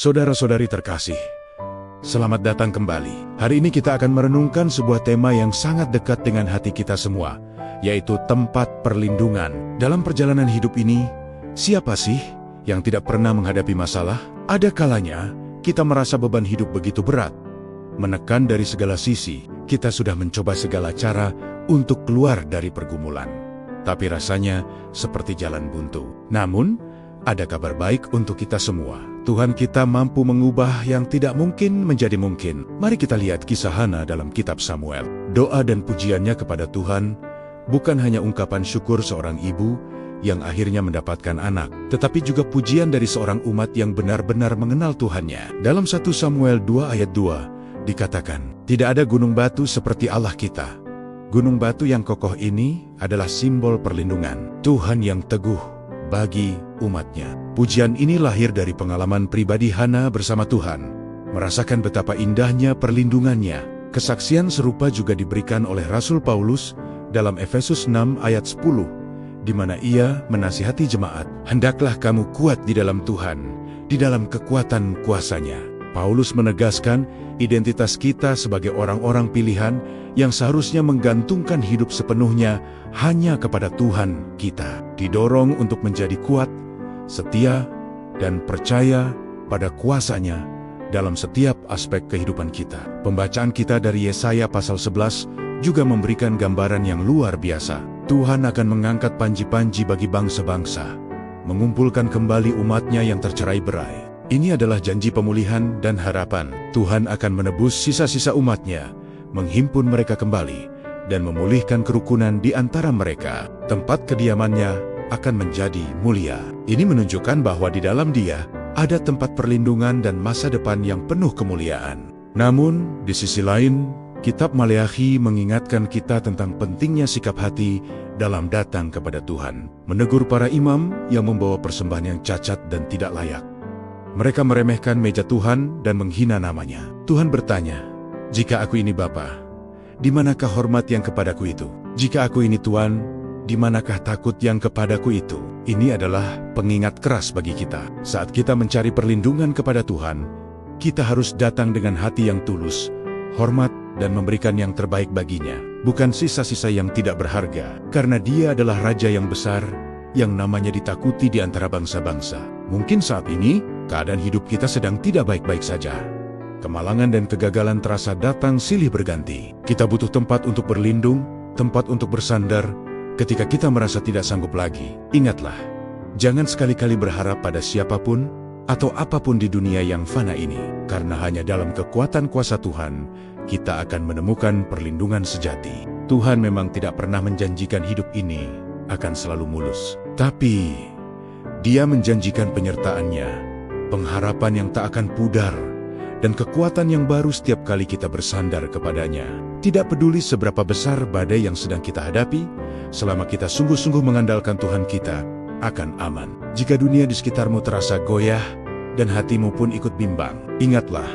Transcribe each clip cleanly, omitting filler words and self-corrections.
Saudara-saudari terkasih, selamat datang kembali. Hari ini kita akan merenungkan sebuah tema yang sangat dekat dengan hati kita semua, yaitu tempat perlindungan. Dalam perjalanan hidup ini, siapa sih yang tidak pernah menghadapi masalah? Ada kalanya kita merasa beban hidup begitu berat, menekan dari segala sisi. Kita sudah mencoba segala cara untuk keluar dari pergumulan, tapi rasanya seperti jalan buntu. Namun, ada kabar baik untuk kita semua. Tuhan kita mampu mengubah yang tidak mungkin menjadi mungkin. Mari kita lihat kisah Hana dalam kitab Samuel. Doa dan pujiannya kepada Tuhan bukan hanya ungkapan syukur seorang ibu yang akhirnya mendapatkan anak, tetapi juga pujian dari seorang umat yang benar-benar mengenal Tuhannya. Dalam 1 Samuel 2 ayat 2 dikatakan, "Tidak ada gunung batu seperti Allah kita. Gunung batu yang kokoh ini adalah simbol perlindungan Tuhan yang teguh bagi umatnya." Pujian ini lahir dari pengalaman pribadi Hana bersama Tuhan, merasakan betapa indahnya perlindungannya. Kesaksian serupa juga diberikan oleh Rasul Paulus dalam Efesus 6 ayat 10, di mana ia menasihati jemaat, "Hendaklah kamu kuat di dalam Tuhan, di dalam kekuatan kuasa-Nya." Paulus menegaskan identitas kita sebagai orang-orang pilihan yang seharusnya menggantungkan hidup sepenuhnya hanya kepada Tuhan kita. Didorong untuk menjadi kuat, setia, dan percaya pada kuasa-Nya dalam setiap aspek kehidupan kita. Pembacaan kita dari Yesaya pasal 11 juga memberikan gambaran yang luar biasa. Tuhan akan mengangkat panji-panji bagi bangsa-bangsa, mengumpulkan kembali umat-Nya yang tercerai-berai. Ini adalah janji pemulihan dan harapan. Tuhan akan menebus sisa-sisa umat-Nya, menghimpun mereka kembali, dan memulihkan kerukunan di antara mereka. Tempat kediaman-Nya akan menjadi mulia. Ini menunjukkan bahwa di dalam Dia ada tempat perlindungan dan masa depan yang penuh kemuliaan. Namun, di sisi lain, Kitab Maleakhi mengingatkan kita tentang pentingnya sikap hati dalam datang kepada Tuhan. Menegur para imam yang membawa persembahan yang cacat dan tidak layak. Mereka meremehkan meja Tuhan dan menghina namanya. Tuhan bertanya, "Jika aku ini Bapa, di manakah hormat yang kepadaku itu? Jika aku ini Tuan, di manakah takut yang kepadaku itu?" Ini adalah pengingat keras bagi kita. Saat kita mencari perlindungan kepada Tuhan, kita harus datang dengan hati yang tulus, hormat, dan memberikan yang terbaik baginya, bukan sisa-sisa yang tidak berharga, karena Dia adalah Raja yang besar, yang namanya ditakuti di antara bangsa-bangsa. Mungkin saat ini, keadaan hidup kita sedang tidak baik-baik saja. Kemalangan dan kegagalan terasa datang silih berganti. Kita butuh tempat untuk berlindung, tempat untuk bersandar, ketika kita merasa tidak sanggup lagi. Ingatlah, jangan sekali-kali berharap pada siapapun atau apapun di dunia yang fana ini, karena hanya dalam kekuatan kuasa Tuhan, kita akan menemukan perlindungan sejati. Tuhan memang tidak pernah menjanjikan hidup ini akan selalu mulus, tapi Dia menjanjikan penyertaan-Nya, pengharapan yang tak akan pudar, dan kekuatan yang baru setiap kali kita bersandar kepada-Nya. Tidak peduli seberapa besar badai yang sedang kita hadapi, selama kita sungguh-sungguh mengandalkan Tuhan, kita akan aman. Jika dunia di sekitarmu terasa goyah, dan hatimu pun ikut bimbang, ingatlah,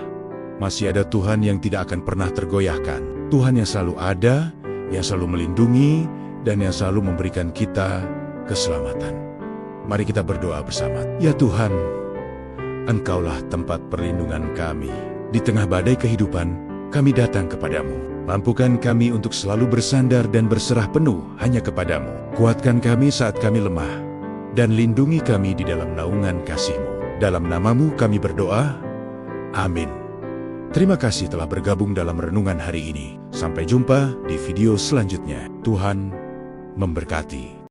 masih ada Tuhan yang tidak akan pernah tergoyahkan. Tuhan yang selalu ada, yang selalu melindungi, dan yang selalu memberikan kita keselamatan. Mari kita berdoa bersama. Ya Tuhan, Engkaulah tempat perlindungan kami. Di tengah badai kehidupan, kami datang kepadamu. Mampukan kami untuk selalu bersandar dan berserah penuh hanya kepadamu. Kuatkan kami saat kami lemah, dan lindungi kami di dalam naungan kasih-Mu. Dalam nama-Mu kami berdoa. Amin. Terima kasih telah bergabung dalam renungan hari ini. Sampai jumpa di video selanjutnya. Tuhan memberkati.